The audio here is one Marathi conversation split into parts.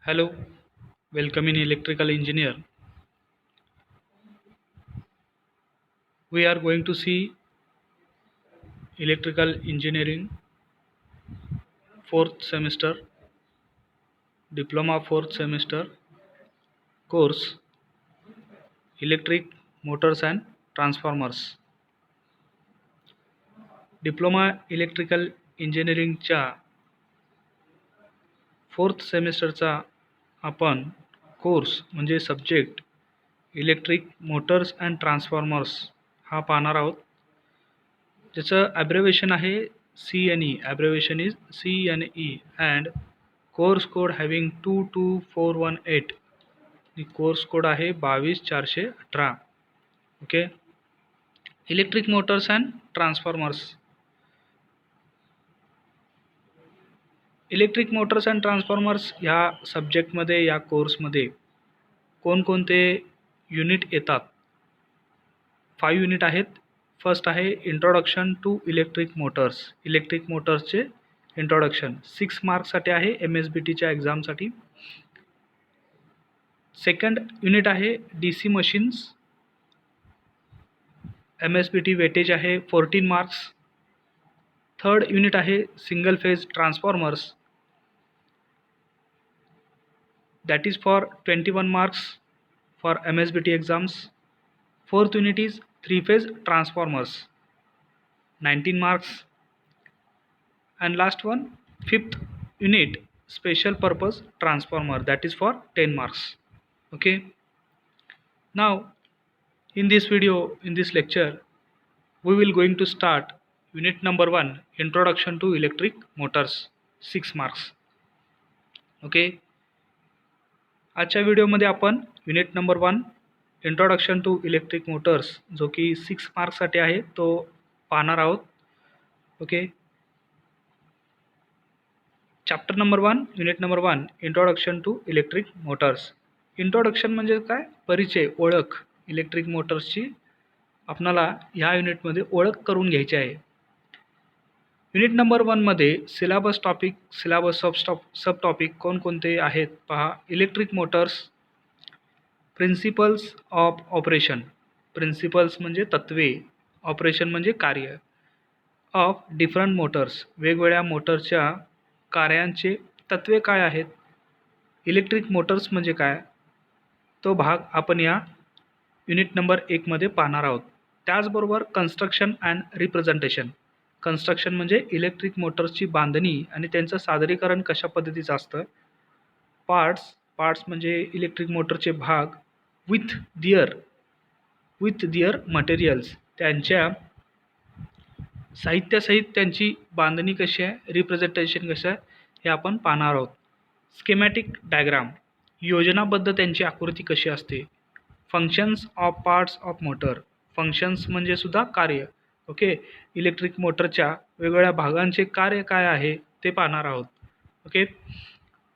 Hello, welcome in electrical engineer. We are going to see electrical engineering fourth semester, diploma fourth semester course, electric motors and transformers. Diploma electrical इंजिनिअरिंगच्या फोर्थ सेमिस्टरचा आपण कोर्स म्हणजे subject electric motors and transformers हा पाहणार आहोत. ज्याचं ॲब्रिव्हिएशन आहे CNE. Abbreviation is CNE and course code having 22418. आणि कोर्स कोड आहे 22418. Okay. Electric motors and transformers. Electric motors and transformers ह्या सब्जेक्टमध्ये या कोर्समध्ये कोणकोणते युनिट येतात? 5 युनिट आहेत. फर्स्ट आहे introduction to electric motors. Electric मोटर्सचे इंट्रोडक्शन 6 मार्क्ससाठी आहे MSBTच्या एक्झामसाठी. सेकंड युनिट आहे DC मशीन्स. MSBT वेटेज आहे 14 मार्क्स. थर्ड युनिट आहे single phase transformers. that is for 21 marks for MSBT exams. Fourth unit is 3-phase transformers, 19 marks. And last one, fifth unit, special purpose transformer, that is for 10 marks. Okay. Now in this video, in this lecture, we will going to start unit number 1, introduction to electric motors, 6 marks. Okay. आजच्या व्हिडिओमध्ये आपण unit number 1 introduction to electric motors जो की 6 मार्क्ससाठी आहे तो पाहणार आहोत. Okay. Chapter number 1, unit number 1, introduction to electric motors. Introduction म्हणजे काय? परिचय, ओळख. इलेक्ट्रिक मोटर्सची आपणाला ह्या युनिटमध्ये ओळख करून घ्यायची आहे. युनिट नंबर 1 मध्ये सिलेबस टॉपिक, सिलेबस सब टॉपिक कोणकोणते आहेत पहा. Electric Motors, principles of operation. Principles म्हणजे तत्वे, ऑपरेशन म्हणजे कार्य. ऑफ डिफरंट मोटर्स, वेगवेगळ्या मोटरच्या कार्यांचे तत्वे काय आहेत. इलेक्ट्रिक मोटर्स म्हणजे काय, तो भाग आपण या युनिट नंबर 1 मध्ये पाहणार आहोत. त्याचबरोबर कन्स्ट्रक्शन अँड रिप्रेझेंटेशन. कन्स्ट्रक्शन म्हणजे इलेक्ट्रिक मोटर्सची बांधणी आणि त्यांचं सादरीकरण कशा पद्धतीचं असतं. पार्ट्स म्हणजे इलेक्ट्रिक मोटरचे भाग विथ दिअर मटेरियल्स, त्यांच्या साहित्यासहित त्यांची बांधणी कशी आहे, रिप्रेझेंटेशन कसं आहे हे आपण पाहणार आहोत. स्केमॅटिक डायग्राम, योजनाबद्ध त्यांची आकृती कशी असते. Functions of parts of motor. Functions म्हणजे सुद्धा कार्य. ओके. इलेक्ट्रिक मोटरच्या वेगवेगळ्या भागांचे कार्य काय आहे ते पाहणार आहोत. Okay.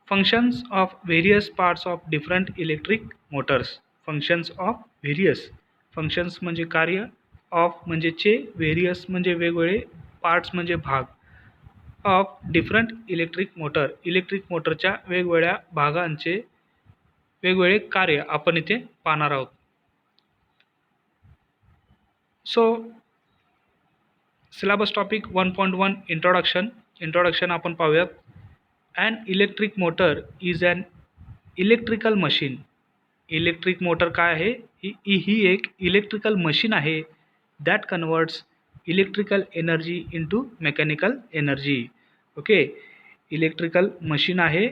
Functions of various parts of different electric Motors. Functions of various. Functions म्हणजे कार्य, ऑफ म्हणजे चे, व्हेरियस म्हणजे वेगवेगळे, पार्ट्स म्हणजे भाग. Of different electric motor. Electric मोटरच्या वेगवेगळ्या भागांचे वेगवेगळे कार्य आपण इथे पाहणार आहोत. सो सिलेबस टॉपिक 1.1 इंट्रोडक्शन आपण पाहूयात. An electric motor is an electrical machine. Electric motor काय आहे, ही एक इलेक्ट्रिकल मशीन आहे that converts electrical energy into mechanical energy. Okay. Electrical machine आहे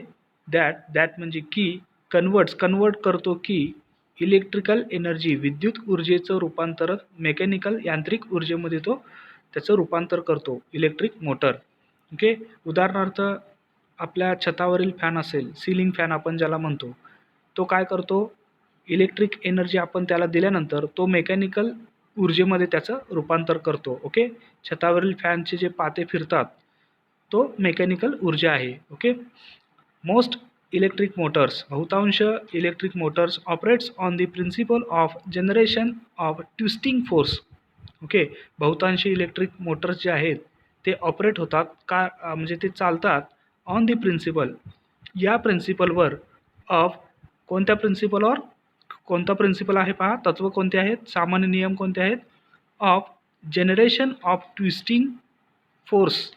दॅट म्हणजे की कन्वर्ट करतो की इलेक्ट्रिकल एनर्जी, विद्युत ऊर्जेचं रूपांतर मेकॅनिकल यांत्रिक ऊर्जेमध्ये तो त्याचं रूपांतर करतो इलेक्ट्रिक मोटर. ओके. उदाहरणार्थ आपल्या छतावरील फॅन असेल, सिलिंग फॅन आपण ज्याला म्हणतो, तो काय करतो, इलेक्ट्रिक एनर्जी आपण त्याला दिल्यानंतर तो मेकॅनिकल ऊर्जेमध्ये त्याचं रूपांतर करतो. ओके. छतावरील फॅनचे जे पाते फिरतात तो मेकॅनिकल ऊर्जा आहे. ओके. मोस्ट इलेक्ट्रिक मोटर्स, बहुतांश electric motors operates on the principle of generation of twisting force. Okay. बहुतांश इलेक्ट्रिक मोटर्स जे आहेत ते ऑपरेट होतात का म्हणजे ते चालतात ऑन द प्रिन्सिपल, या प्रिन्सिपलवर ऑफ कोणत्या प्रिन्सिपलवर कोणता प्रिन्सिपल आहे पहा, तत्व कोणते आहेत, सामान्य नियम कोणते आहेत, of generation of twisting force.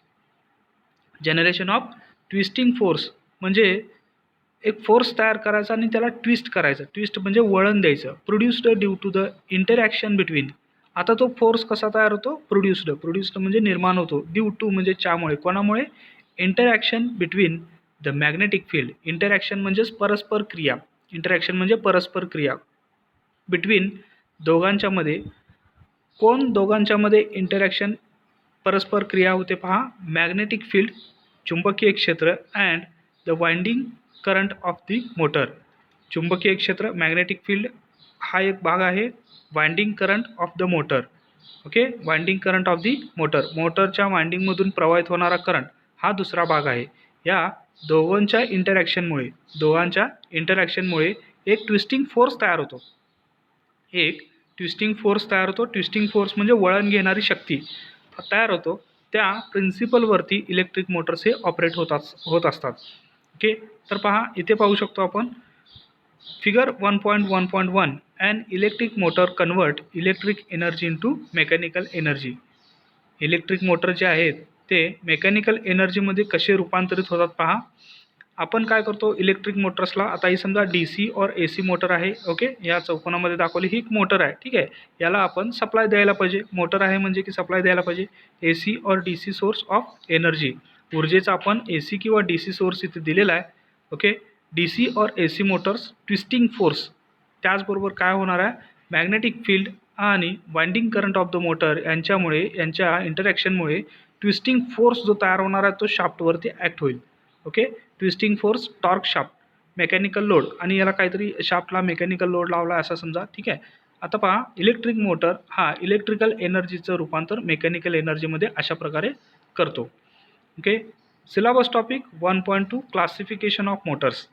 Generation of twisting force म्हणजे एक फोर्स तयार करायचा आणि त्याला ट्विस्ट करायचं. ट्विस्ट म्हणजे वळण द्यायचं. Produced due to the interaction between. आता तो फोर्स कसा तयार होतो, प्रोड्युस्ड म्हणजे निर्माण होतो, ड्यू टू म्हणजे च्यामुळे, कोणामुळे, interaction between the magnetic field. Interaction म्हणजेच परस्पर क्रिया, इंटरॅक्शन म्हणजे परस्पर क्रिया, बिटवीन दोघांच्या मध्ये. कोण दोघांच्या मध्ये इंटरॅक्शन परस्पर क्रिया होते पहा, मॅग्नेटिक फील्ड चुंबकीय क्षेत्र and the winding current of the motor. चुंबकीय क्षेत्र मॅग्नेटिक फील्ड हा एक भाग आहे, winding current of the motor. Okay, winding current of the motor, मोटरच्या वाइंडिंगमधून प्रवाहित होणारा करंट हा दुसरा भाग आहे. या दोघांच्या इंटरॅक्शनमुळे एक ट्विस्टिंग फोर्स तयार होतो. एक ट्विस्टिंग फोर्स तयार होतो. ट्विस्टिंग फोर्स म्हणजे वळण घेणारी शक्ती तयार होतो. त्या प्रिन्सिपलवरती इलेक्ट्रिक मोटर्स हे ऑपरेट होत असतात. ओके, तर पहा इथे पाहू शकतो आपण figure 1.1.1 and electric motor convert electric energy into mechanical energy. Electric motor जे आहेत ते मेकॅनिकल एनर्जीमध्ये कसे रूपांतरित होतात पहा. आपण काय करतो इलेक्ट्रिक मोटर्सला, आता ही समजा DC और AC मोटर आहे. ओके, या चौकोनामध्ये दाखवली ही एक मोटर आहे. ठीक आहे, याला आपण सप्लाय द्यायला पाहिजे. मोटर आहे म्हणजे की सप्लाय द्यायला पाहिजे. AC और DC सोर्स ऑफ एनर्जी, ऊर्जेचा आपण AC किंवा DC सोर्स इथे दिलेला आहे. ओके, DC और AC मोटर्स ट्विस्टिंग फोर्स, त्याचबरोबर काय होणार आहे, मॅग्नेटिक फील्ड आणि winding current of the motor यांच्या इंटरॅक्शनमुळे ट्विस्टिंग फोर्स जो तयार होणार आहे तो शाफ्टवरती ॲक्ट होईल. Okay, twisting force, torque shaft, mechanical load, आणि याला काहीतरी शाफ्टला मेकॅनिकल लोड लावला असा समजा. ठीक आहे, आता पहा इलेक्ट्रिक मोटर हा इलेक्ट्रिकल एनर्जीचं रूपांतर मेकॅनिकल एनर्जीमध्ये अशा प्रकारे करतो. Okay, syllabus topic 1.2 classification of Motors.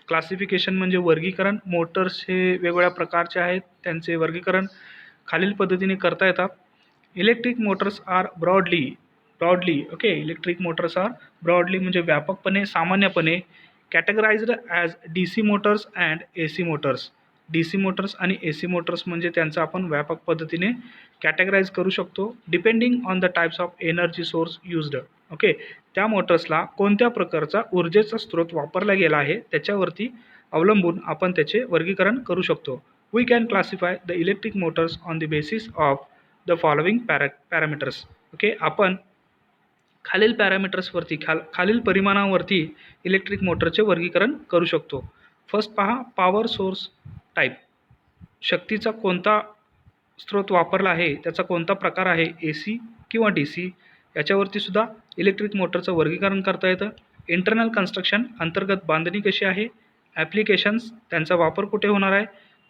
Classification म्हणजे वर्गीकरण. मोटर्स हे वेगवेगळ्या प्रकारचे आहेत, त्यांचे वर्गीकरण खालील पद्धतीने करता येतात. Electric motors are broadly okay, electric motors are broadly म्हणजे व्यापकपणे, सामान्यपणे categorised as DC motors and AC motors. DC motors आणि AC मोटर्स म्हणजे त्यांचं आपण व्यापक पद्धतीने कॅटेगराइज करू शकतो, depending on the types of energy source used. Okay, त्या मोटर्सला कोणत्या प्रकारचा ऊर्जेचा स्रोत वापरला गेला आहे त्याच्यावरती अवलंबून आपण त्याचे वर्गीकरण करू शकतो. We can classify the electric motors on the basis of the following parameters. Okay, आपण खालील पॅरामीटर्सवरती खालील परिमाणांवरती इलेक्ट्रिक मोटरचे वर्गीकरण करू शकतो. फर्स्ट पहा, पॉवर सोर्स टाईप, शक्तीचा कोणता स्रोत वापरला आहे, त्याचा कोणता प्रकार आहे, AC किंवा DC, याच्यावरती सुद्धा इलेक्ट्रिक मोटरचं वर्गीकरण करता येतं. इंटरनल कन्स्ट्रक्शन, अंतर्गत बांधणी कशी आहे, ॲप्लिकेशन्स, त्यांचा वापर कुठे होणार आहे.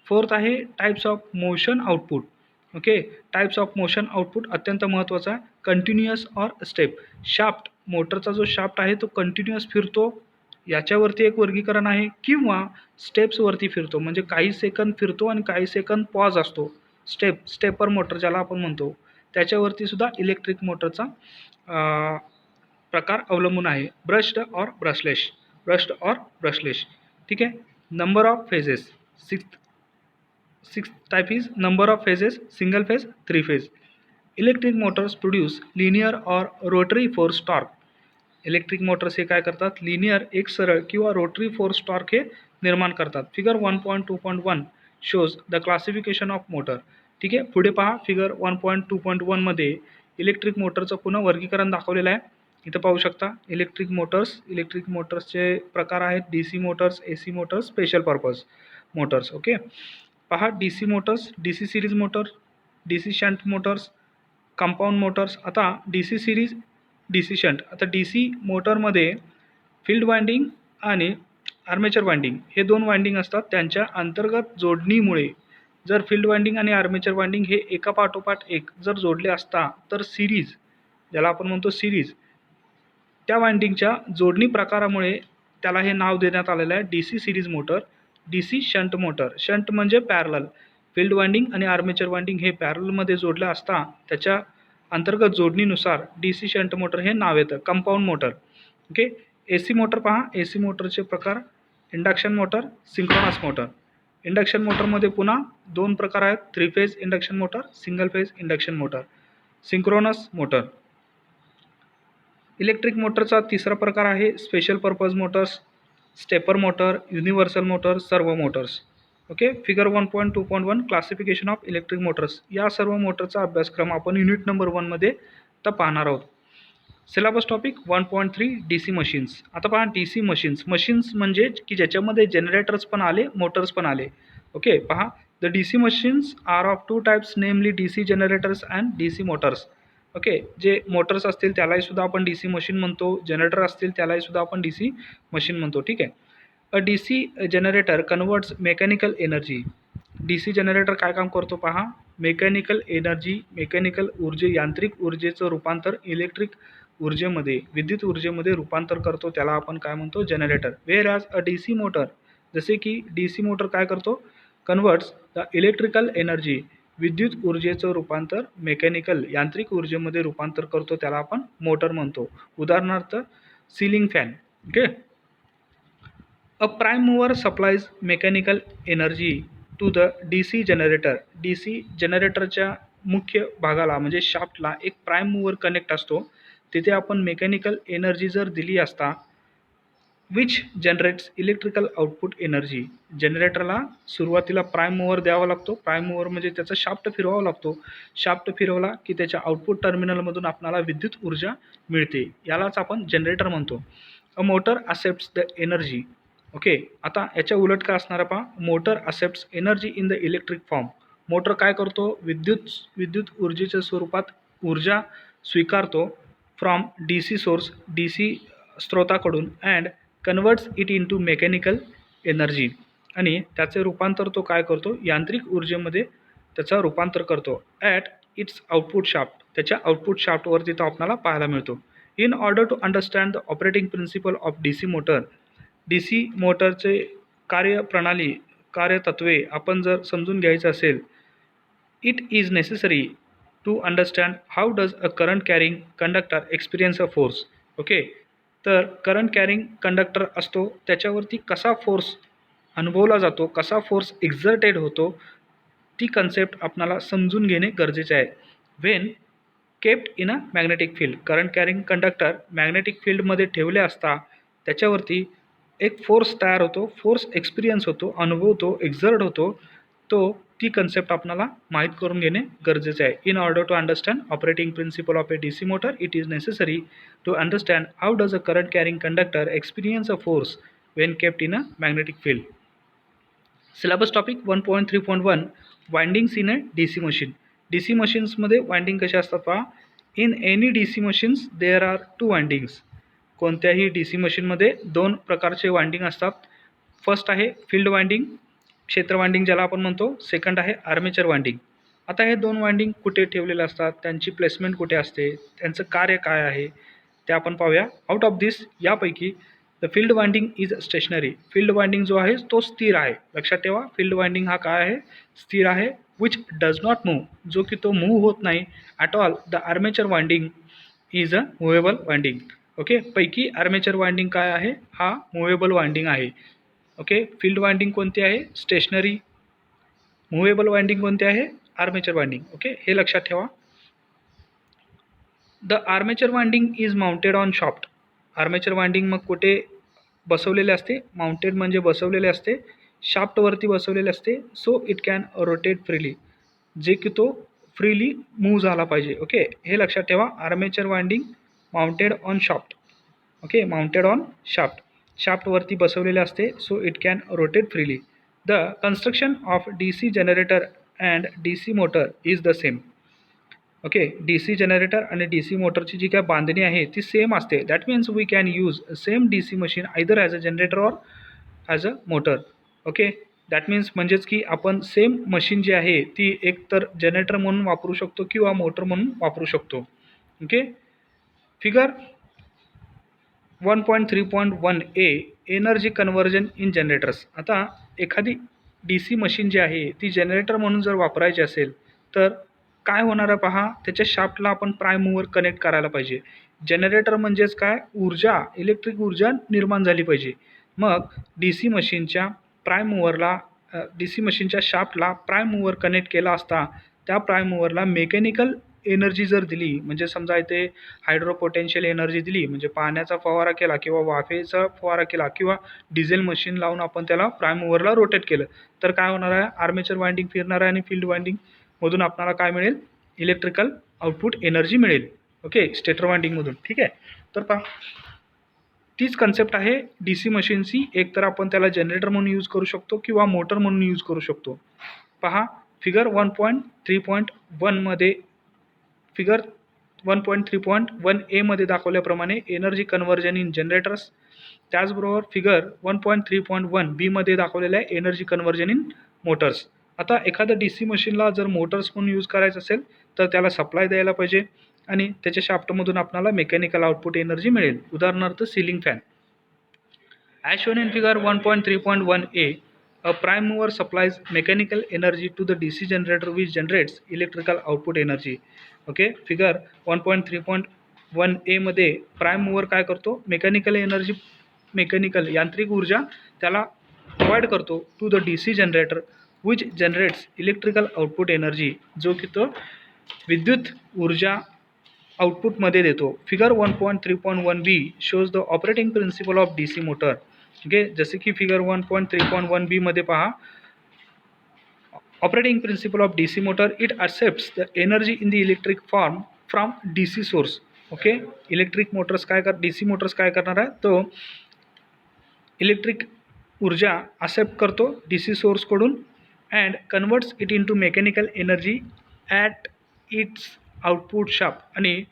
फोर्थ आहे types of motion output. Okay, types of motion output अत्यंत महत्त्वाचा आहे. कंटिन्युअस और स्टेप, शाफ्ट, मोटरचा जो शाफ्ट आहे तो कंटिन्युअस फिरतो याच्यावरती एक वर्गीकरण आहे, किंवा स्टेप्सवरती फिरतो म्हणजे काही सेकंद फिरतो आणि काही सेकंद पॉज असतो. स्टेपर मोटर ज्याला आपण म्हणतो, त्याच्यावरती सुद्धा इलेक्ट्रिक मोटरचा प्रकार अवलंबून आहे. ब्रश्ड और ब्रशलेस. ठीक आहे, number of phases, six type is number of phases, single phase, 3 phase. Electric motors produce linear और rotary force torque. Electric motors हे काय करतात, लिनियर एक सरळ किंवा रोटरी फोर्स टॉर्क हे निर्माण करतात. Figure 1.2.1 shows the classification of motor. ठीक आहे, पुढे पहा फिगर 1.2.1 मध्ये इलेक्ट्रिक मोटरचं पुन्हा वर्गीकरण दाखवलेलं आहे. इथं पाहू शकता इलेक्ट्रिक मोटर्सचे प्रकार आहेत DC Motors, AC Motors, special purpose Motors. Okay, पहा DC Motors, DC series motor, DC shunt Motors, compound Motors. आता DC सिरीज, DC शंट. आता DC मोटरमध्ये फील्ड वाइंडिंग आणि आर्मेचर वाइंडिंग हे 2 वाइंडिंग असतात. त्यांच्या अंतर्गत जोडणीमुळे जर फील्ड वाइंडिंग आणि आर्मेचर वाइंडिंग हे एका पाठोपाठ एक जर जोडले असता तर सिरीज, ज्याला आपण म्हणतो सिरीज, त्या वाइंडिंगच्या जोडणी प्रकारामुळे त्याला हे नाव देण्यात आलेलं आहे DC series motor. DC shunt motor, shunt म्हणजे पॅरलल, फील्ड वाइंडिंग आणि आर्मेचर वाइंडिंग हे पॅरलमध्ये जोडलं असता त्याच्या अंतर्गत जोडणीनुसार DC शंट मोटर हे नाव येतं. Compound motor. Okay, AC motor पहा, AC मोटरचे प्रकार induction motor, synchronous motor. Induction मोटरमध्ये पुन्हा दोन प्रकार आहेत, 3 phase induction motor, single phase induction motor. Synchronous motor. Electric मोटरचा तिसरा प्रकार आहे special purpose Motors, stepper motor, universal motor, servo Motors. Okay. Figure 1.2.1 classification of electric Motors. या सर्व मोटरचा अभ्यासक्रम आपण युनिट नंबर 1 मध्ये आता पाहणार आहोत. Syllabus topic 1.3 DC machines. आता पहा डीसी मशीन्स म्हणजे की ज्याच्यामध्ये जनरेटर्स पण आले, मोटर्स पण आले. ओके. पहा, the DC machines are of 2 types, namely DC generators and DC motors. Okay. जे मोटर्स असतील त्यालाही सुद्धा आपण डीसी मशीन म्हणतो, जनरेटर असतील त्यालाही सुद्धा आपण डीसी मशीन म्हणतो. ठीक आहे. A DC generator converts mechanical energy. DC generator काय काम करतो पहा, मेकॅनिकल एनर्जी, मेकॅनिकल यांत्रिक ऊर्जेचं रूपांतर इलेक्ट्रिक ऊर्जेमध्ये, विद्युत ऊर्जेमध्ये रूपांतर करतो, त्याला आपण काय म्हणतो, generator. Wear as a DC motor, जसे की डीसी मोटर काय करतो, कन्वर्ट्स द इलेक्ट्रिकल एनर्जी, विद्युत ऊर्जेचं रूपांतर मेकॅनिकल यांत्रिक ऊर्जेमध्ये रूपांतर करतो, त्याला आपण मोटर म्हणतो. उदाहरणार्थ ceiling fan. Okay. A prime mover supplies mechanical energy to the DC generator. DC जनरेटरच्या मुख्य भागाला म्हणजे शाफ्टला एक प्राइम मूवर कनेक्ट असतो, तिथे आपण मेकॅनिकल एनर्जी जर दिली असता, which generates electrical output energy. जनरेटरला सुरुवातीला प्राइम मूवर द्यावा लागतो. प्राइम मूवर म्हणजे त्याचा शाफ्ट फिरवावा लागतो. शाफ्ट फिरवला की त्याच्या आउटपुट टर्मिनलमधून आपल्याला विद्युत ऊर्जा मिळते, यालाच आपण जनरेटर म्हणतो. A motor accepts the energy. Okay. आता याच्या उलट काय असणार पहा, motor accepts energy in the electric form. Motor काय करतो, विद्युत ऊर्जेच्या स्वरूपात ऊर्जा स्वीकारतो फ्रॉम डीसी सोर्स, डीसी स्रोताकडून, and converts it into mechanical energy, आणि त्याचे रूपांतर तो काय करतो, यांत्रिक ऊर्जेमध्ये त्याचं रूपांतर करतो. ॲट इट्स आउटपुट शाफ्ट, त्याच्या आउटपुट शाफ्टवरती तो आपल्याला पाहायला मिळतो. In order to understand the operating principle of DC motor. DC मोटरचे कार्यप्रणाली, कार्यतत्वे आपण जर समजून घ्यायचं असेल, it is necessary to understand how does a current carrying conductor experience a force. Okay. तर करंट कॅरिंग कंडक्टर असतो, त्याच्यावरती कसा फोर्स अनुभवला जातो, कसा फोर्स एक्झर्टेड होतो, ती कन्सेप्ट आपल्याला समजून घेणे गरजेचे आहे. When kept in a magnetic field. Current carrying conductor magnetic फील्डमध्ये ठेवले असता त्याच्यावरती एक फोर्स तयार होतो, फोर्स एक्सपिरियन्स होतो, अनुभवतो, एक्झर्ट होतो, ती कन्सेप्ट आपल्याला माहीत करून घेणे गरजेचे आहे. In order to understand operating principle of a DC motor, it is necessary to understand how does a current carrying conductor experience a force when kept in a magnetic field. Syllabus topic 1.3.1 windings in a DC machine. DC मशीन्समध्ये वाइंडिंग कशा असतात पहा. In any DC machines there are 2 windings. कोणत्याही डीसी मशीनमध्ये 2 प्रकारचे वाइंडिंग असतात. फर्स्ट आहे फील्ड वाइंडिंग, क्षेत्र वाइंडिंग ज्याला आपण म्हणतो. सेकंड आहे आर्मेचर वाइंडिंग. आता हे 2 वाइंडिंग कुठे ठेवलेले असतात, त्यांची प्लेसमेंट कुठे असते, त्यांचं कार्य काय आहे ते आपण पाहूया. आउट ऑफ दिस, यापैकी the field winding is stationary. Field winding जो आहे तो स्थिर आहे. लक्षात ठेवा, फील्ड वाइंडिंग हा काय आहे, स्थिर आहे. विच डज नॉट मूव्ह, जो की तो मूव्ह होत नाही at all. The armature winding is a movable winding. Okay. पैकी आर्मेचर वाइंडिंग काय आहे, हा मुव्हेबल वाइंडिंग आहे. ओके. फील्ड वाइंडिंग कोणती आहे, स्टेशनरी. मुव्हेबल वाइंडिंग कोणती आहे, आर्मेचर वाइंडिंग. ओके, हे लक्षात ठेवा. The armature winding is mounted on shaft. Armature winding मग कुठे बसवलेले असते, माउंटेड म्हणजे बसवलेले असते, शाफ्टवरती बसवलेले असते. So it can rotate freely, जे की तो फ्रीली मूव्ह झाला पाहिजे. ओके, हे लक्षात ठेवा. Armature winding mounted on shaft. Okay, mounted on shaft, शाफ्टवरती बसवलेले असते. So it can rotate freely. The construction of DC generator and DC motor is the same. Okay, DC generator आणि डीसी मोटरची जी काय बांधणी आहे ती सेम असते. That means we can use same DC machine either as a generator or as a motor. Okay, that means म्हणजेच की आपण सेम मशीन जी आहे ती एकतर जनरेटर म्हणून वापरू शकतो किंवा मोटर म्हणून वापरू शकतो. Okay. Figure 1.3.1 A energy conversion in generators. आता एखादी डीसी मशीन जी आहे ती जनरेटर म्हणून जर वापरायची असेल तर काय होणार आहे पहा, त्याच्या शाफ्टला आपण प्राइम मूवर कनेक्ट करायला पाहिजे. जनरेटर म्हणजेच काय, ऊर्जा, इलेक्ट्रिक ऊर्जा निर्माण झाली पाहिजे. मग डी सी मशीनच्या प्राईम मूव्हरला डी सी मशीनच्या शाफ्टला प्राईम मूव्हर कनेक्ट केला असता त्या प्राईम मूव्हरला मेकॅनिकल एनर्जी जर दिली, म्हणजे समजा इथे हायड्रो पोटेन्शियल एनर्जी दिली, म्हणजे पाण्याचा फवारा केला किंवा वाफेचा फवारा केला किंवा डिझेल मशीन लावून आपण त्याला प्राईम मूव्हरला रोटेट केलं, तर काय होणार आहे, आर्मेचर वाइंडिंग फिरणार आहे आणि फील्ड वाइंडिंगमधून आपल्याला काय मिळेल, इलेक्ट्रिकल आउटपुट एनर्जी मिळेल. ओके, स्टेटर वाइंडिंगमधून. ठीक आहे. तर पहा, तीच कन्सेप्ट आहे डी सी मशीनची. एक तर आपण त्याला जनरेटर म्हणून यूज करू शकतो किंवा मोटर म्हणून यूज करू शकतो. पहा, फिगर 1.3.1मध्ये फिगर 1.3.1 ए मध्ये दाखवल्याप्रमाणे एनर्जी कन्व्हर्जन इन जनरेटर्स, त्याचबरोबर फिगर 1.3.1 बी मध्ये दाखवलेलं आहे एनर्जी कन्व्हर्जन इन मोटर्स. आता एखाद्या डी सी मशीनला जर मोटर्स म्हणून यूज करायचं असेल तर त्याला सप्लाय द्यायला पाहिजे आणि त्याच्या शाफ्टमधून आपल्याला मेकॅनिकल आउटपुट एनर्जी मिळेल. उदाहरणार्थ ceiling fan. As shown in figure 1.3.1 A, a prime mover supplies mechanical energy to the DC generator which generates electrical output energy. Okay, figure 1.3.1 ए मध्ये प्राईम मूवर काय करतो, मेकॅनिकल यांत्रिक ऊर्जा त्याला प्रोव्हाइड करतो to the D C generator which generates electrical output energy, जो की तो विद्युत ऊर्जा आउटपुटमध्ये देतो. Figure 1.3.1 B shows the operating principle of D C motor. Okay, जसे की फिगर 1.3.1 बी मध्ये पहा, operating principle of D C motor, it accepts the energy in the electric form from D C source. Okay, electric motors काय डी सी मोटर्स काय करणार आहे, तो इलेक्ट्रिक ऊर्जा एक्सेप्ट करतो डी सी सोर्सकडून and converts it into mechanical energy at its output shaft, आणि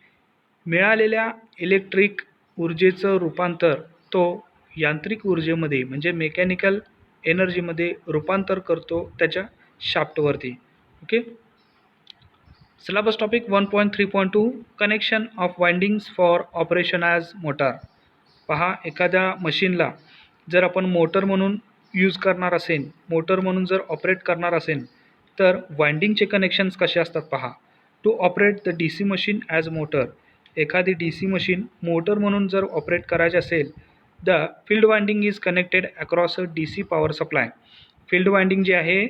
मिळालेल्या इलेक्ट्रिक ऊर्जेचं रूपांतर तो यांत्रिक ऊर्जेमध्ये म्हणजे मेकॅनिकल एनर्जीमध्ये रूपांतर करतो त्याच्या शाफ्टवरती. Okay, syllabus topic 1.3.2 connection of windings for operation as motor. पहा, एखाद्या मशीनला जर आपण मोटर म्हणून यूज करणार असेल, मोटर म्हणून जर ऑपरेट करणार असेल तर वाइंडिंगचे कनेक्शन्स कसे असतात पहा. To operate the D C machine as motor, एखादी डी सी मशीन मोटर म्हणून जर ऑपरेट करायची असेल, the field winding is connected across a D C power supply. Field winding जी आहे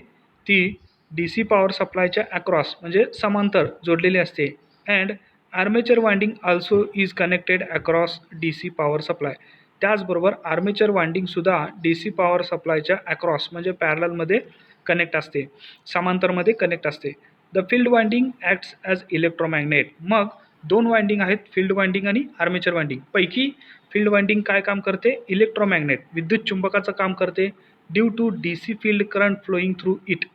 ती डी सी पॉवर सप्लायच्या अक्रॉस म्हणजे समांतर जोडलेली असते. And armature winding also is connected across D C power supply. त्याचबरोबर आर्मेचर वाइंडिंगसुद्धा डी सी पॉवर सप्लायच्या अक्रॉस म्हणजे पॅरललमध्ये कनेक्ट असते, समांतरमध्ये कनेक्ट असते. The field winding acts as electromagnet. मग दोन वाइंडिंग आहेत, फील्ड वाइंडिंग आणि आर्मेचर वाइंडिंग. पैकी फील्ड वाइंडिंग काय काम करते, इलेक्ट्रोमॅग्नेट विद्युत चुंबकाचं काम करते, due to D C field current flowing through it.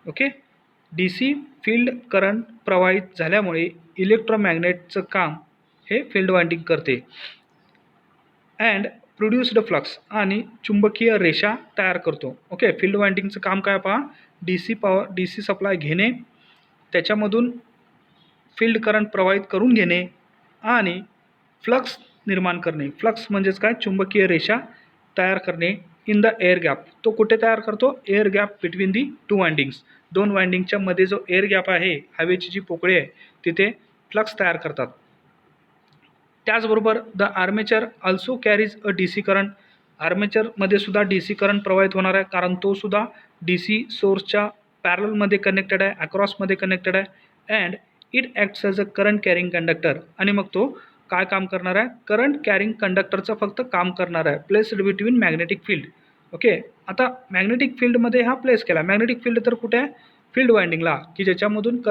Okay, D C field current प्रवाहित झाल्यामुळे इलेक्ट्रोमॅग्नेटचं काम हे फील्ड वाइंडिंग करते. अँड प्रोड्यूस्ड फ्लक्स, आणि चुंबकीय रेषा तयार करतो. ओके, फील्ड वाइंडिंगचं काम काय पहा, डी सी सप्लाय घेणे, त्याच्यामधून फील्ड करंट प्रवाहित करून घेणे आणि फ्लक्स निर्माण करणे. फ्लक्स म्हणजेच काय, चुंबकीय रेषा तयार करणे इन द एअर गॅप. तो कुठे तयार करतो, air gap between the two windings. दोन वाइंडिंगच्या मध्ये जो एअर गॅप आहे, हवेची जी पोकळी आहे, तिथे फ्लक्स तयार करतात. त्याचबरोबर the armature also carries a D C current. आर्मेचरमध्ये सुद्धा डी सी करंट प्रवाहित होणार आहे, कारण तो सुद्धा डी सी सोर्सच्या पॅरलमध्ये कनेक्टेड आहे, अक्रॉसमध्ये कनेक्टेड आहे. And it acts as a current carrying conductor, आणि मग तो काय काम करणार आहे, करंट कॅरिंग कंडक्टरचं फक्त काम करणार आहे, placed between magnetic field. Okay, आता मॅग्नेटिक फील्डमध्ये हा प्लेस केला. मॅग्नेटिक फील्ड तर कुठे आहे, फील्ड वाइंडिंगला, की ज्याच्यामधून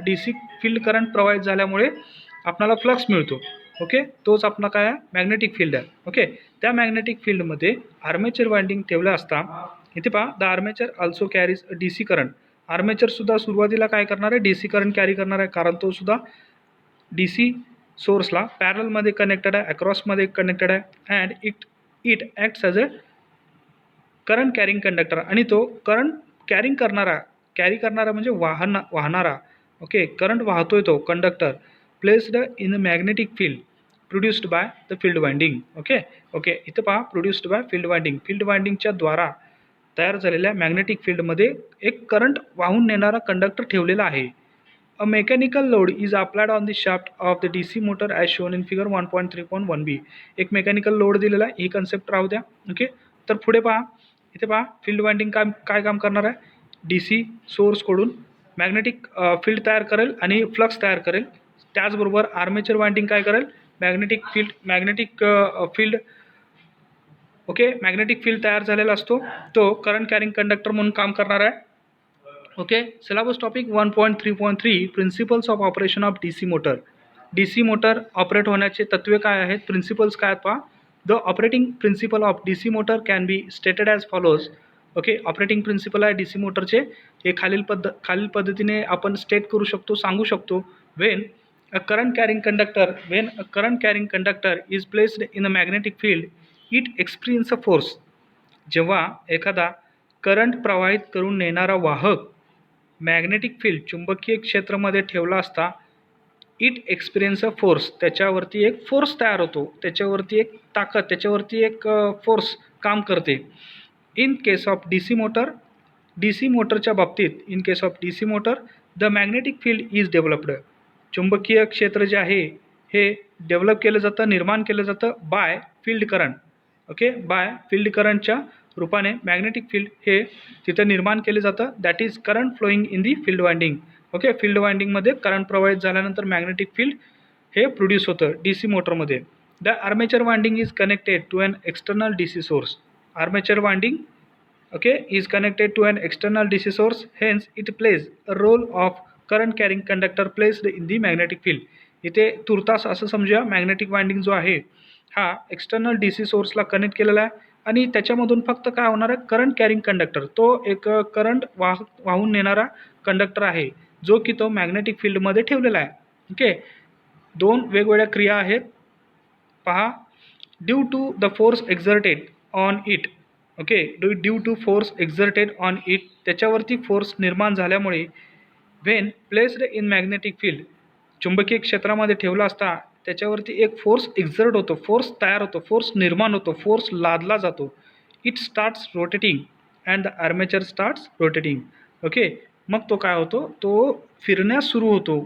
डी सी फील्ड करंट प्रवाहित झाल्यामुळे आपल्याला फ्लक्स मिळतो. ओके, तोच आपला काय आहे, मॅग्नेटिक फील्ड आहे. ओके, त्या मॅग्नेटिक फील्डमध्ये आर्मेचर वाइंडिंग ठेवलं असता. इथे पहा, the armature also carries a D C current. आर्मेचरसुद्धा सुरुवातीला काय करणार आहे, डी सी करंट कॅरी करणार आहे, कारण तो सुद्धा डी सी सोर्सला पॅरलमध्ये कनेक्टेड आहे, अक्रॉसमध्ये कनेक्टेड आहे. And it acts as a current carrying conductor, आणि तो करंट कॅरी करणारा म्हणजे वाहणारा. ओके, करंट वाहतोय तो conductor, placed in the magnetic field produced by the field winding. Okay, इथं पहा, produced by field winding. Field वाइंडिंगच्या द्वारा तयार झालेल्या मॅग्नेटिक फील्डमध्ये एक करंट वाहून नेणारा कंडक्टर ठेवलेला आहे. A mechanical load is applied on the shaft of the DC motor as shown in figure 1.3.1b. एक मेकॅनिकल लोड दिलेला आहे, ही कन्सेप्ट राहू द्या. ओके, तर पुढे पहा, इथे पहा फील्ड वाइंडिंग काय काम करणार आहे, DC सोर्सकडून मॅग्नेटिक फील्ड तयार करेल आणि फ्लक्स तयार करेल. त्याचबरोबर आर्मेचर वाइंडिंग काय करेल, magnetic field okay, magnetic field तयार झालेला असतो, तो करंट कॅरिंग कंडक्टर म्हणून काम करणार आहे. Okay, syllabus topic 1.3.3 principles of operation of DC motor. DC motor operate होण्याचे तत्वे काय आहेत, प्रिन्सिपल्स काय आहेत पहा. The operating principle of DC motor can be stated as follows. Okay, operating principle आहे DC मोटरचे, हे खालील पद्धतीने आपण स्टेट करू शकतो, सांगू शकतो. When a current carrying conductor is placed in a magnetic field it experience a force. जेव्हा एखादा करंट प्रवाहित करून नेणारा वाहक मॅग्नेटिक फील्ड चुंबकीय क्षेत्रामध्ये ठेवला असता, इट एक्सपिरियन्स अ फोर्स, त्याच्यावरती एक फोर्स तयार होतो, त्याच्यावरती एक ताकद, त्याच्यावरती एक फोर्स काम करते. इन केस ऑफ DC मोटरच्या बाबतीत, in case of DC motor the magnetic field is developed. चुंबकीय क्षेत्र जे आहे हे डेव्हलप केलं जातं, निर्माण केलं जातं by field current. Okay, by field करंटच्या रूपाने मॅग्नेटिक फील्ड हे तिथे निर्माण केले जातं. That is current flowing in the field winding. Okay, field वाइंडिंगमध्ये करंट प्रवाहित झाल्यानंतर मॅग्नेटिक फील्ड हे प्रोड्यूस होतं DC मोटरमध्ये. The armature winding is connected to an external DC source. Armature winding okay is connected to an external DC source, hence it plays a role of current carrying conductor placed in the magnetic field. इथे तुर्तास असं समजूया, मॅग्नेटिक वाइंडिंग जो आहे हा एक्सटर्नल DC सोर्सला कनेक्ट केलेला आहे आणि त्याच्यामधून फक्त काय होणार आहे, करंट कॅरिंग कंडक्टर, तो एक करंट वाहून नेणारा कंडक्टर आहे, जो की तो मॅग्नेटिक फील्डमध्ये ठेवलेला आहे. ओके, दोन वेगवेगळ्या क्रिया आहेत पहा. Due to the force exerted on it. Okay, due to force exerted on it, त्याच्यावरती फोर्स निर्माण झाल्यामुळे when placed in magnetic field, चुंबकीय क्षेत्रामध्ये ठेवला असता त्याच्यावरती एक फोर्स एक्झर्ट होतो, फोर्स तयार होतो, फोर्स निर्माण होतो, फोर्स लादला जातो. It starts rotating and the armature starts rotating. Okay, मग तो काय होतो, तो फिरण्यास सुरू होतो,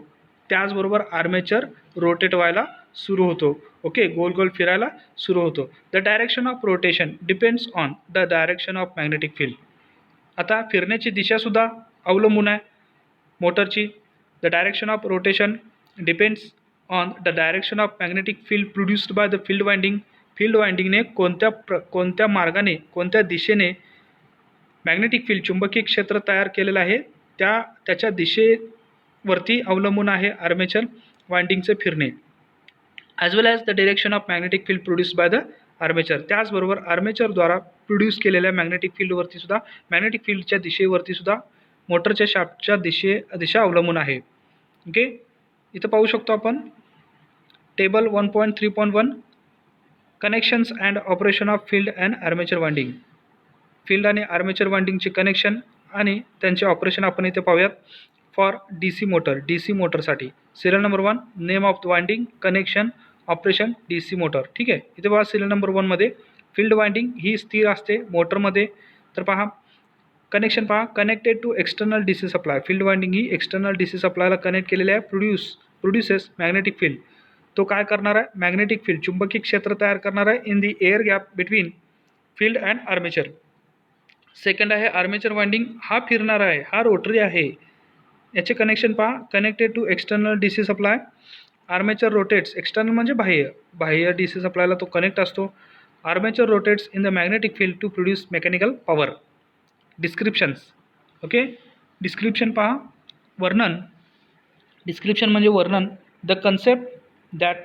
त्याचबरोबर आर्मेचर रोटेट व्हायला सुरू होतो. ओके, गोल गोल फिरायला सुरू होतो. The direction of rotation depends on the direction of magnetic field. आता फिरण्याची दिशासुद्धा अवलंबून आहे मोटरची. The direction of rotation depends on the direction of magnetic field produced by the field winding. Field वाइंडिंगने कोणत्या मार्गाने, कोणत्या दिशेने मॅग्नेटिक फील्ड चुंबकीय क्षेत्र तयार केलेलं आहे त्याच्या दिशेवरती अवलंबून आहे आर्मेचर वाइंडिंगचे फिरणे. As well as the direction of magnetic field produced by the armature. त्याचबरोबर आर्मेचरद्वारा प्रोड्यूस केलेल्या मॅग्नेटिक फील्डवरती सुद्धा, मॅग्नेटिक फील्डच्या दिशेवरती सुद्धा मोटरच्या शाफ्टच्या दिशा अवलंबून आहे. ओके, इथं पाहू शकतो आपण table 1.3.1 connections and operation of field and armature winding. Field आणि आर्मेचर वाइंडिंगचे कनेक्शन आणि त्यांचे ऑपरेशन आपण इथे पाहूयात. फॉर DC मोटरसाठी serial number 1 name of the winding, connection, operation DC motor. ठीक आहे, इथे पहा सिरियल नंबर 1 मध्ये फील्ड वाइंडिंग ही स्थिर असते मोटरमध्ये. तर पहा कनेक्शन पहा, connected to external DC supply. Field winding ही एक्सटर्नल DC सप्लायला कनेक्ट केलेली आहे. प्रोड्युसेस मॅग्नेटिक फील्ड, तो काय करणार आहे, मॅग्नेटिक फील्ड चुंबकीय क्षेत्र तयार करणार आहे in the air gap between field and armature. Second आहे आर्मेचर वाइंडिंग, हा फिरणार आहे, हा रोटरी आहे. याचे कनेक्शन पहा, connected to external DC supply. Armature rotates, external म्हणजे बाह्य DC सप्लायला तो कनेक्ट असतो. Armature rotates in the magnetic field to produce mechanical power. Descriptions. Okay, description पहा, वर्णन. डिस्क्रिप्शन म्हणजे वर्णन. The concept that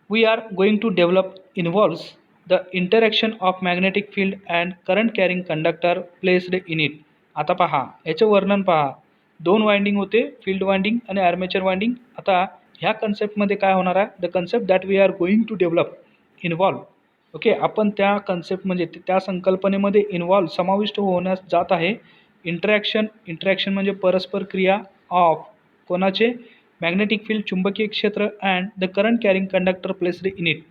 we are going to develop involves the interaction of magnetic field and current carrying conductor placed in it. आता पहा, याचे वर्णन पहा. दोन वाइंडिंग होते, फील्ड वाइंडिंग आणि आर्मेचर वाइंडिंग. आता ह्या कन्सेप्टमध्ये काय होणार आहे, the concept that we are going to develop involve. Okay, आपण त्या कन्सेप्ट म्हणजे त्या संकल्पनेमध्ये समाविष्ट होण्यास जात आहे. इंटरॅक्शन म्हणजे परस्पर क्रिया ऑफ कोणाचे, मॅग्नेटिक फील्ड चुंबकीय क्षेत्र and the current carrying conductor placed in it,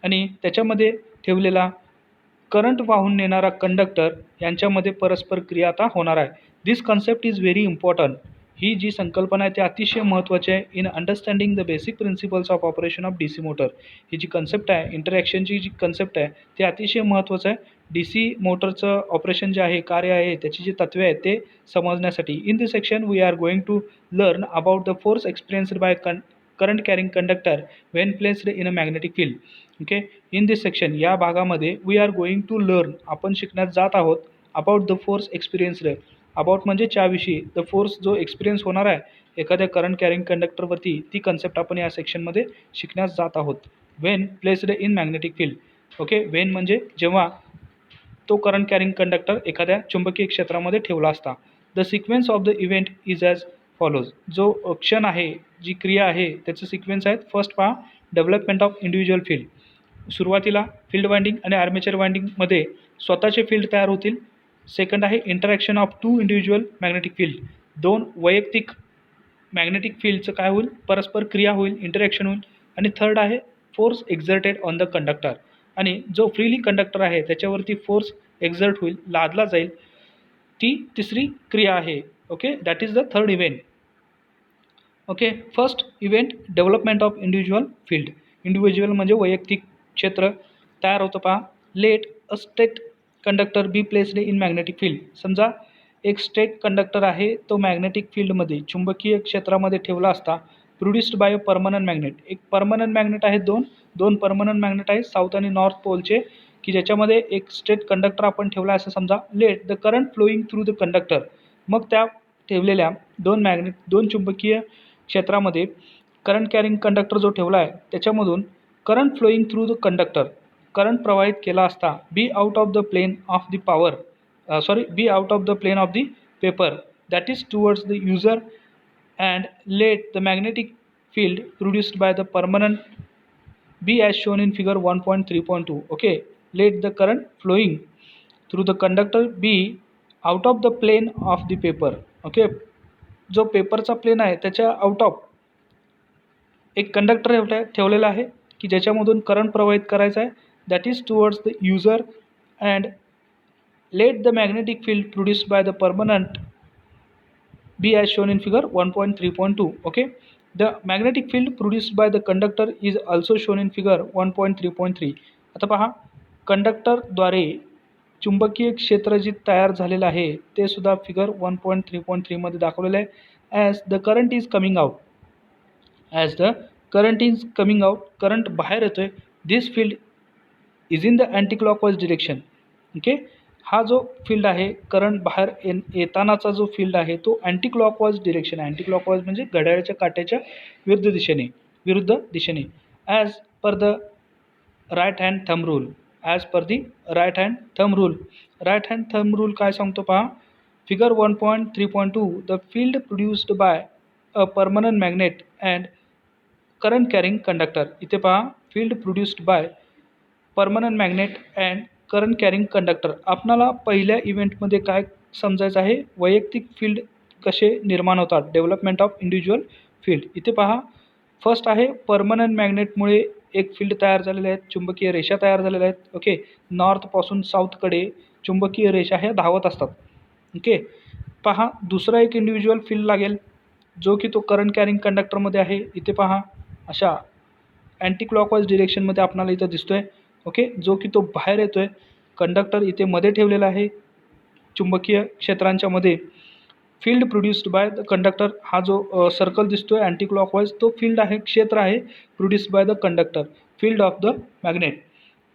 आणि त्याच्यामध्ये ठेवलेला करंट वाहून नेणारा कंडक्टर यांच्यामध्ये परस्पर क्रिया आता होणार आहे. This concept is very important. ही जी संकल्पना आहे ती अतिशय महत्त्वाची आहे in understanding the basic principles of operation of DC motor. ही जी कन्सेप्ट आहे, इंटरॅक्शनची जी कन्सेप्ट आहे ते अतिशय महत्त्वाचं आहे. DC मोटरचं ऑपरेशन जे आहे, कार्य आहे, त्याची जी तत्त्वे आहेत ते समजण्यासाठी. In this section we are going to learn about the force experienced by current carrying conductor when placed in a magnetic field. Okay, in this section या भागामध्ये we are going to learn आपण शिकण्यात जात आहोत about the force experienced. About म्हणजे त्याविषयी, द फोर्स जो एक्सपिरियन्स होणार आहे एखाद्या करंट कॅरिंग कंडक्टरवरती ती कन्सेप्ट आपण या सेक्शनमध्ये शिकण्यास जात आहोत. When placed in magnetic field. Okay, when म्हणजे जेव्हा तो करंट कॅरिंग कंडक्टर एखाद्या चुंबकीय क्षेत्रामध्ये ठेवला असता. The sequence of the event is as follows. जो क्षण आहे, जी क्रिया आहे त्याचं सिक्वेन्स आहेत. फर्स्ट पहा, डेव्हलपमेंट ऑफ इंडिव्हिज्युअल फील्ड. सुरुवातीला फील्ड वाइंडिंग आणि आर्मेचर वाइंडिंगमध्ये स्वतःचे फील्ड तयार होतील. सेकंड आहे interaction of two individual magnetic field. दोन वैयक्तिक मॅग्नेटिक फील्डचं काय होईल, परस्पर क्रिया होईल, इंटरॅक्शन होईल. आणि थर्ड आहे force exerted on the conductor. आणि जो फ्रीली कंडक्टर आहे त्याच्यावरती फोर्स एक्झर्ट होईल, लादला जाईल, ती तिसरी क्रिया आहे. Okay, that is the third event. Okay, first event development of individual field. Individual म्हणजे वैयक्तिक क्षेत्र तयार होतं. पहा, let a straight conductor be placed in magnetic field. समजा एक स्टेट कंडक्टर आहे, तो मॅग्नेटिक फील्डमध्ये चुंबकीय क्षेत्रामध्ये ठेवला असता. Produced by a permanent magnet. एक परमनंट मॅग्नेट आहेत, दोन परमनंट मॅग्नेट आहेत साऊथ आणि नॉर्थ पोलचे, की ज्याच्यामध्ये एक स्टेट कंडक्टर आपण ठेवला असं समजा. Late the current flowing through the conductor. मग त्या ठेवलेल्या दोन चुंबकीय क्षेत्रामध्ये करंट कॅरिंग कंडक्टर जो ठेवला आहे त्याच्यामधून current flowing through the conductor, current प्रवाहित केला असता. Be out of the plane of the be out of the plane of the paper that is towards the user and let the magnetic field produced by the permanent be as shown in figure 1.3.2. Okay, let the current flowing through the conductor be out of the plane of the paper. Okay, जो पेपरचा प्लेन आहे त्याच्या आउट ऑफ एक कंडक्टर ठेवलेला आहे की ज्याच्यामधून करंट प्रवाहित करायचा आहे. That is towards the user and let the magnetic field produced by the permanent be as shown in figure 1.3.2. Okay, the magnetic field produced by the conductor is also shown in figure 1.3.3. आता पहा, कंडक्टरद्वारे चुंबकीय क्षेत्र जे तयार झालेलं आहे ते सुद्धा फिगर 1.3.3 मध्ये दाखवलेलं आहे. As the current is coming out, current बाहेर येतोय. This field is in the anti clockwise direction. Okay, हा जो फील्ड आहे, करंट बाहेर येतानाचा जो फील्ड आहे तो अँटी क्लॉकवाईज डिरेक्शन आहे. अँटी क्लॉकवाईज म्हणजे घड्याळाच्या काट्याच्या विरुद्ध दिशेने. As per the right hand thumb rule. Right hand thumb rule काय सांगतो पहा, figure 1.3.2. The field produced by a permanent magnet and current carrying conductor. इथे पहा, field produced by permanent magnet and current carrying conductor. आपणाला पहिल्या इव्हेंटमध्ये काय समजायचं आहे, वैयक्तिक फील्ड कसे निर्माण होतात, डेव्हलपमेंट ऑफ इंडिव्हिज्युअल फील्ड. इथे पहा, फर्स्ट आहे परमनंट मॅग्नेटमुळे एक फील्ड तयार झालेले आहेत, चुंबकीय रेषा तयार झालेल्या आहेत. ओके, नॉर्थपासून साऊथकडे चुंबकीय रेषा ह्या धावत असतात. ओके, पहा, दुसरा एक इंडिव्हिज्युअल फील्ड लागेल जो की तो करंट कॅरिंग कंडक्टरमध्ये आहे. इथे पहा, अशा अँटी क्लॉकवाईज डिरेक्शनमध्ये आपल्याला इथं दिसतोय. ओके, जो की तो बाहेर येतोय. कंडक्टर इथे मध्ये ठेवलेला आहे चुंबकीय क्षेत्रांच्या मध्ये. Field produced by the conductor, हा जो सर्कल दिसतोय अँटी क्लॉकवाईज तो फील्ड आहे, क्षेत्र आहे produced by the conductor. Field of the magnet.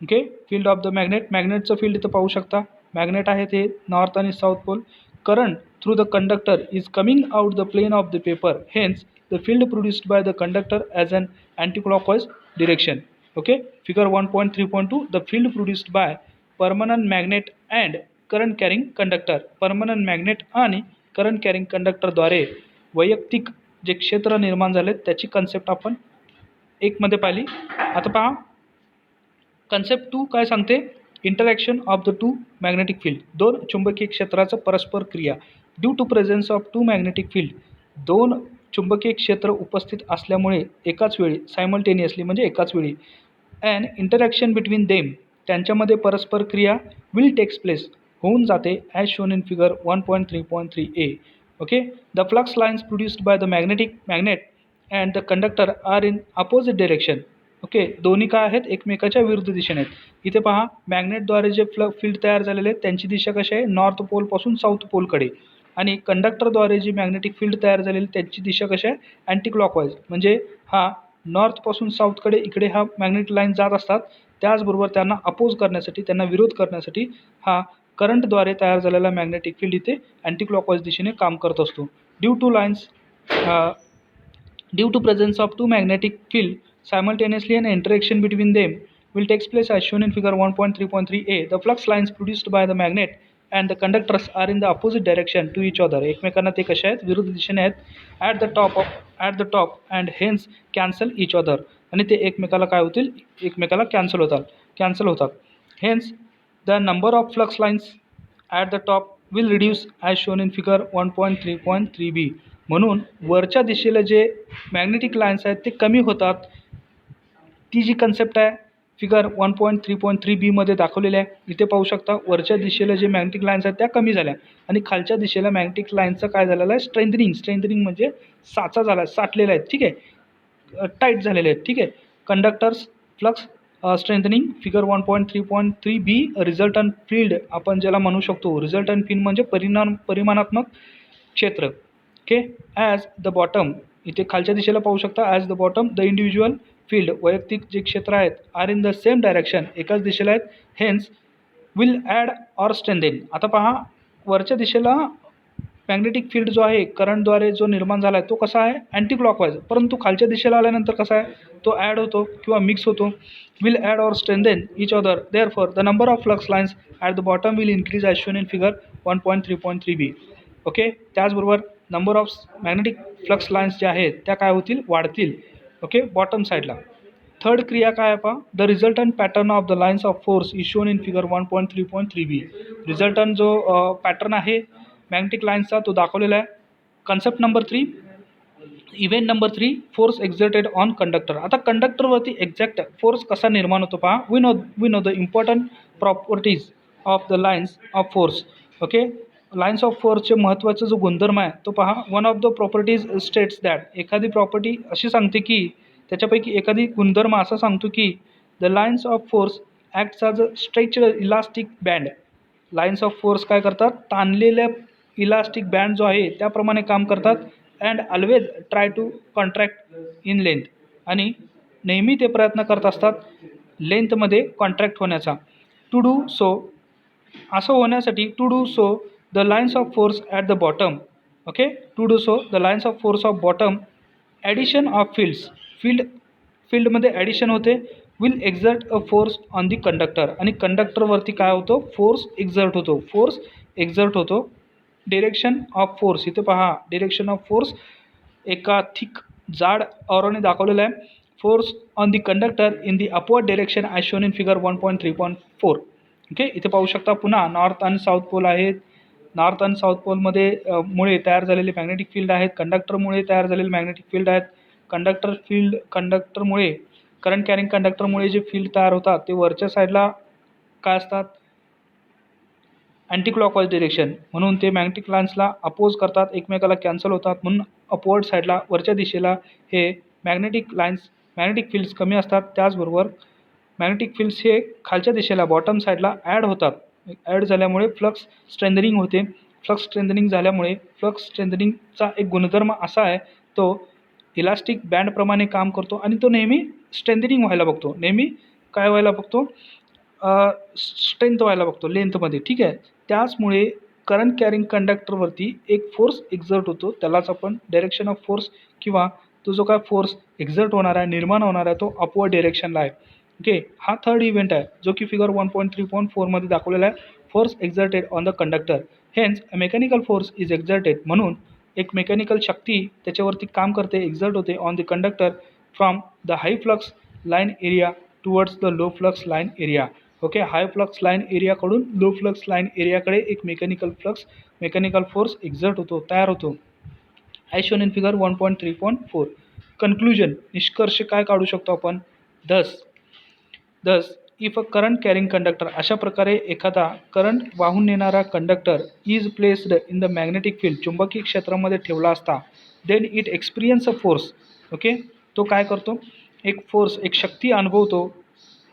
Okay, field of the मॅग्नेटचं फील्ड इथं पाहू शकता. मॅग्नेट आहे ते नॉर्थ आणि south pole. Current through the conductor is coming out the plane of the paper. Hence the field produced by the conductor as an anti clockwise direction. Okay, figure 1.3.2. The field produced by permanent magnet and current carrying conductor. Permanent magnet आणि करंट कॅरिंग कंडक्टरद्वारे वैयक्तिक जे क्षेत्र निर्माण झाले त्याची कन्सेप्ट आपण एकमध्ये पाहिली. आता पहा, कन्सेप्ट 2 काय सांगते, interaction of the two magnetic field. दोन चुंबकीय क्षेत्राचं परस्पर क्रिया. Due to presence of two magnetic field. दोन चुंबकीय क्षेत्र उपस्थित असल्यामुळे एकाच वेळी, सायमल्टेनियसली म्हणजे एकाच वेळी, अँड इंटरॅक्शन बिटवीन देम, त्यांच्यामध्ये परस्पर क्रिया विल टेक्स प्लेस, होऊन जाते, as shown in figure 1.3.3a. Okay, the flux lines produced by the magnet and the conductor are in opposite direction. Okay, दोन्ही काय आहेत, एकमेकाच्या विरुद्ध दिशेने आहेत. इथे पहा, मॅग्नेटद्वारे जे फील्ड तयार झालेले आहेत त्यांची दिशा कशी आहे, नॉर्थ पोलपासून साऊथ पोलकडे, आणि कंडक्टरद्वारे जी मॅग्नेटिक फील्ड तयार झालेली त्याची दिशा कशी आहे, अँटी क्लॉकवाईज. म्हणजे हा नॉर्थपासून साऊथकडे इकडे हा मॅग्नेटिक लाईन जात असतात. त्याचबरोबर त्यांना अपोज करण्यासाठी, त्यांना विरोध करण्यासाठी हा करंटद्वारे तयार झालेला मॅग्नेटिक फील्ड इथे अँटी क्लॉकवाईज दिशेने काम करत असतो. Due two lines due to presence of two magnetic field simultaneously, an interaction between them will take place as shown in figure 1.3.3a. The flux lines produced by the magnet and the conductors are in the opposite direction to each other. एकमेकांना ते कशा आहेत, विरुद्ध दिशेने आहेत. at the top and hence cancel each other. आणि ते एकमेकाला काय होतील, एकमेकाला कॅन्सल होतात. Hence the number of flux lines at the top will reduce as shown in figure 1.3.3b. म्हणून वरच्या दिशेला जे मॅग्नेटिक लाईन्स आहेत ते कमी होतात. ती जी कन्सेप्ट आहे फिगर 1.3.3b मध्ये दाखवलेली आहे. इथे पाहू शकता, वरच्या दिशेला जे मॅग्नेटिक लाईन्स आहेत त्या कमी झाल्या आणि खालच्या दिशेला मॅग्नेटिक लाईन्सचं काय झालेलं आहे, स्ट्रेंथनिंग म्हणजे साचा झाला, साठलेला आहे. ठीक आहे, टाईट झालेले आहेत. ठीक आहे, conductors flux strengthening figure 1.3.3b. Resultant field आपण ज्याला म्हणू शकतो, रिझल्टंट फील्ड म्हणजे परिमाणात्मक क्षेत्र. ओके, ॲज द बॉटम, इथे खालच्या दिशेला पाहू शकता, as the bottom the individual field, वैयक्तिक जे क्षेत्र आहेत, are in the same direction, एकाच दिशेला आहेत. Hence will add or strengthen. आता पहा, वरच्या दिशेला मॅग्नेटिक फील्ड जो आहे करंटद्वारे जो निर्माण झाला आहे तो कसा आहे, अँटी क्लॉकवाईज. परंतु खालच्या दिशेला आल्यानंतर कसा आहे, तो ॲड होतो किंवा मिक्स होतो. Will add or strengthen each other, therefore the number of flux lines at the bottom will increase as shown in figure 1.3.3b. Okay, त्याचबरोबर number of magnetic flux lines ज्या आहेत त्या काय होतील, वाढतील. ओके, बॉटम साईडला. थर्ड क्रिया काय आहे पहा, the resultant pattern of the lines of force is shown in figure 1.3.3b. Resultant जो पॅटर्न आहे मॅग्नेटिक लाईन्सचा तो दाखवलेला आहे. Concept number 3, event number 3, force exerted on conductor. आता कंडक्टरवरती एक्झॅक्ट फोर्स कसा निर्माण होतो पहा. We know the important properties of the lines of force. Okay, lines of फोर्सचे महत्त्वाचा जो गुणधर्म आहे तो पहा. One of the properties states that, एखादी प्रॉपर्टी अशी सांगते की, त्याच्यापैकी एखादी गुणधर्म असा सांगतो की the lines of force acts as a stretched elastic band. Lines of force काय करतात, ताणलेल्या इलास्टिक बँड जो आहे त्याप्रमाणे काम करतात. And always try to contract in length, आणि नेहमी ते प्रयत्न करत असतात लेंथमध्ये कॉन्ट्रॅक्ट होण्याचा. टू डू सो, असं होण्यासाठी, to do so the lines of force at the bottom. Okay, to do so the lines of force of bottom, addition of फील्डमध्ये ॲडिशन होते. Will exert a force on the conductor, आणि कंडक्टरवरती काय होतो, फोर्स एक्झर्ट होतो. डिरेक्शन ऑफ फोर्स, इथे पहा, डिरेक्शन ऑफ फोर्स एका थिक जाड ऑरोने दाखवलेलं आहे. Force on the conductor in the upward direction as shown in figure 1.3.4. Okay, इथे पाहू शकता पुन्हा नॉर्थ आणि साऊथ पोल आहेत. नॉर्थ आणि साऊथ पोलमध्ये मुळे तयार झालेले मॅग्नेटिक फील्ड आहेत. कंडक्टरमुळे तयार झालेले मॅग्नेटिक फील्ड आहेत. कंडक्टरमुळे, करंट कॅरिंग कंडक्टरमुळे जे फील्ड तयार होतात ते वरच्या साईडला काय असतात, अँटी क्लॉकवाईज डिरेक्शन. म्हणून ते मॅग्नेटिक लाईन्सला अपोज करतात, एकमेकाला कॅन्सल होतात. म्हणून अपवर्ड साईडला, वरच्या दिशेला हे मॅग्नेटिक फील्ड्स कमी असतात. त्याचबरोबर मॅग्नेटिक फील्ड्स हे खालच्या दिशेला बॉटम साईडला ॲड होतात. ॲड झाल्यामुळे फ्लक्स स्ट्रेंथनिंग होते. फ्लक्स स्ट्रेंथनिंगचा एक गुणधर्म असा आहे, तो इलास्टिक बँडप्रमाणे काम करतो आणि तो नेहमी स्ट्रेंथनिंग व्हायला बघतो. नेहमी काय व्हायला बघतो, स्ट्रेंथ व्हायला बघतो लेंथमध्ये. ठीक आहे, त्याचमुळे करंट कॅरिंग कंडक्टरवरती एक फोर्स एक्झर्ट होतो, त्यालाच आपण डायरेक्शन ऑफ फोर्स, किंवा तो जो काय फोर्स एक्झर्ट होणार आहे, निर्माण होणार आहे, तो अपवर्ड डायरेक्शनला आहे. ओके, हा थर्ड इव्हेंट आहे जो की फिगर 1.3.4 मध्ये दाखवलेला आहे. Force exerted on the conductor, hence a mechanical force is exerted. म्हणून एक मेकॅनिकल शक्ती त्याच्यावरती काम करते, एक्झर्ट होते on the conductor from the high flux line area towards the low flux line area. Okay, high flux line एरियाकडून लो फ्लक्स लाईन एरियाकडे एक मेकॅनिकल फोर्स एक्झर्ट होतो, तयार होतो. As shown in figure 1.3.4. Conclusion, निष्कर्ष काय काढू शकतो आपण. Thus, if a current carrying conductor, अशा प्रकारे एखादा करंट वाहून नेणारा conductor is placed in the magnetic field, चुंबकीय क्षेत्रामध्ये ठेवला असता, then it experience a force. Okay, तो काय करतो, एक फोर्स, एक शक्ती अनुभवतो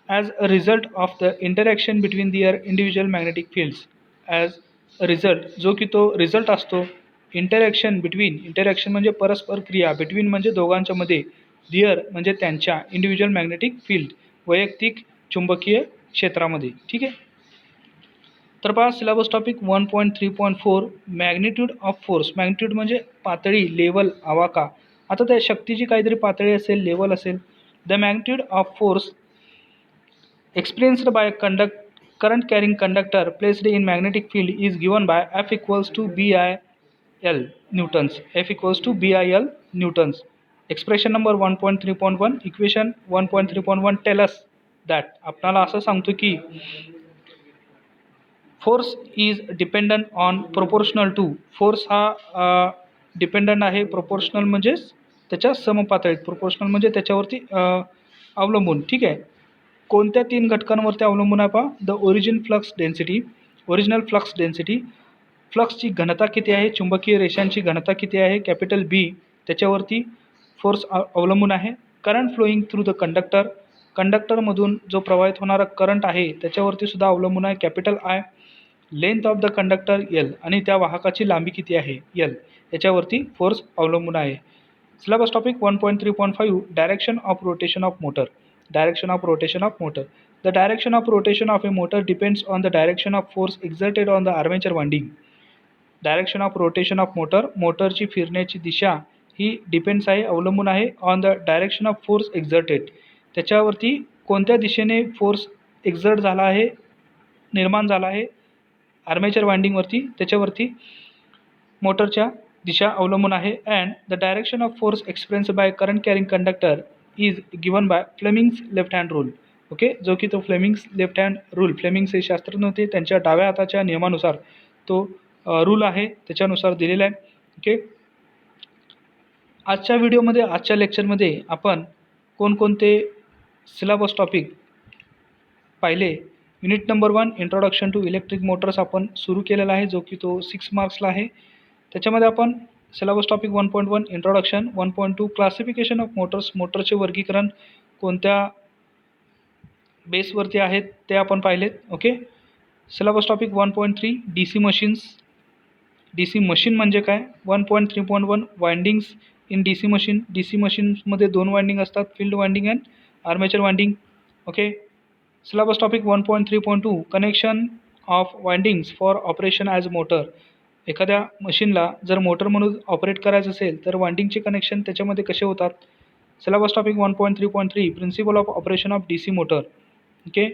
as a result of the interaction between their individual magnetic fields. As a result, जो की तो रिझल्ट असतो इंटरॅक्शन बिटवीन, इंटरॅक्शन म्हणजे परस्पर क्रिया, बिटवीन म्हणजे दोघांच्या मध्ये, दिअर म्हणजे त्यांच्या, इंडिव्हिज्युअल मॅग्नेटिक फील्ड वैयक्तिक चुंबकीय क्षेत्रामध्ये. ठीक आहे. तर पहा syllabus topic 1.3.4 magnitude of force. Magnitude म्हणजे पातळी, लेवल, आवाका. आता त्या शक्तीची काहीतरी पातळी असेल, लेवल असेल. The magnitude of force experienced by a current carrying conductor placed in magnetic field is given by F equals to BIL newtons. F equals to BIL newtons. Expression number 1.3.1, equation 1.3.1 tell us that, आपल्याला असं सांगतो की force is dependent on proportional to. Force हा डिपेंडंट आहे, प्रोपोर्शनल म्हणजेच त्याच्या समपातळीत, प्रोपोर्शनल म्हणजे त्याच्यावरती अवलंबून. ठीक आहे. कोणत्या 3 घटकांवरती अवलंबून आहे पहा. The origin flux density, original flux density, फ्लक्सची घनता किती आहे, चुंबकीय रेषांची घनता किती आहे, कॅपिटल बी, त्याच्यावरती फोर्स अवलंबून आहे. Current flowing through the conductor, कंडक्टरमधून जो प्रवाहित होणारा करंट आहे त्याच्यावरती सुद्धा अवलंबून आहे, capital I. Length of the conductor L, आणि त्या वाहकाची लांबी किती आहे, एल, याच्यावरती फोर्स अवलंबून आहे. Syllabus topic 1.3.5 direction of rotation of motor. Direction of rotation of motor. The direction of rotation of a motor depends on the direction of force exerted on the armature winding. Direction of rotation of motor, मोटरची फिरण्याची दिशा ही डिपेंड्स आहे, अवलंबून आहे, on the direction of force exerted, त्याच्यावरती कोणत्या दिशेने फोर्स एक्झर्ट झाला आहे, निर्माण झाला आहे आर्मेचर वाइंडिंगवरती, त्याच्यावरती मोटरच्या दिशा अवलंबून आहे. And the direction of force experience bye current carrying conductor is given by Fleming's left hand rule. Okay, जो की तो Fleming's left hand rule, Fleming's हे शास्त्रज्ञ होते, त्यांच्या डाव्या हाताच्या नियमानुसार तो रूल आहे, त्याच्यानुसार दिलेला आहे. ओके, आजच्या व्हिडिओमध्ये, आजच्या लेक्चरमध्ये आपण कोणकोणते सिलेबस टॉपिक पाहिले. Unit number 1 introduction to electric motors आपण सुरू केलेला आहे, जो की तो 6 मार्क्सला आहे. त्याच्यामध्ये आपण syllabus topic 1.1 introduction, 1.2 classification of motors, मोटरचे वर्गीकरण कोणत्या बेसवरती आहेत ते आपण पाहिलेत. Okay, syllabus topic 1.3 DC machines, DC machine म्हणजे काय. 1.3.1 windings in DC machine. DC मशीन्समध्ये 2 वाइंडिंग असतात, field winding and armature winding. Okay, syllabus topic 1.3.2 connection of windings for operation as motor. एखाद्या मशीनला जर मोटर म्हणून ऑपरेट करायचं असेल तर वाइंडिंगचे कनेक्शन त्याच्यामध्ये कसे होतात. Syllabus topic 1.3.3 principle of operation of DC motor. Okay,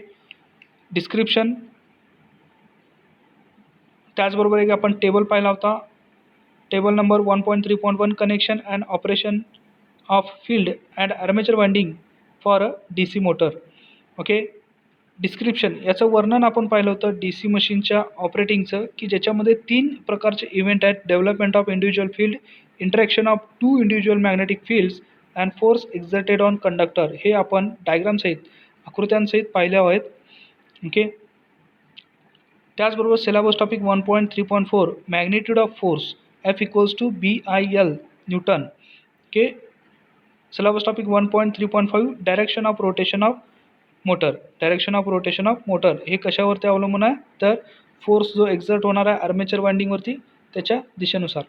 description, त्याचबरोबर एक आपण टेबल पाहिला होता, table number 1.3.1 connection and operation of field and armature winding for a DC motor. Okay, description, याचं वर्णन आपण पाहिलं होतं DC मशीनच्या ऑपरेटिंगचं, की ज्याच्यामध्ये 3 प्रकारचे इव्हेंट आहेत. Development of individual field, interaction of 2 individual magnetic fields and force exerted on conductor. हे आपण डायग्रामसहित, आकृत्यांसहित पाहिले आहेत. ओके, त्याचबरोबर syllabus topic 1.3.4 magnitude of force, F equals to BIL newton. Okay, syllabus topic 1.3.5 direction of rotation of motor. Direction of rotation of motor हे कशावरती अवलंबून आहे, तर फोर्स जो एक्झर्ट होणार आहे आर्मेचर वाइंडिंगवरती त्याच्या दिशेनुसार.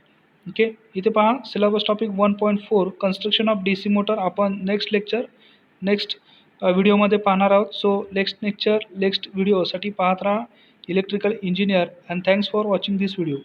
ओके, इथे पहा syllabus topic 1.4 construction of DC motor आपण नेक्स्ट लेक्चर, नेक्स्ट व्हिडिओमध्ये पाहणार आहोत. सो नेक्स्ट लेक्चर, नेक्स्ट व्हिडिओसाठी पाहत राहा electrical engineer. And thanks for watching this video.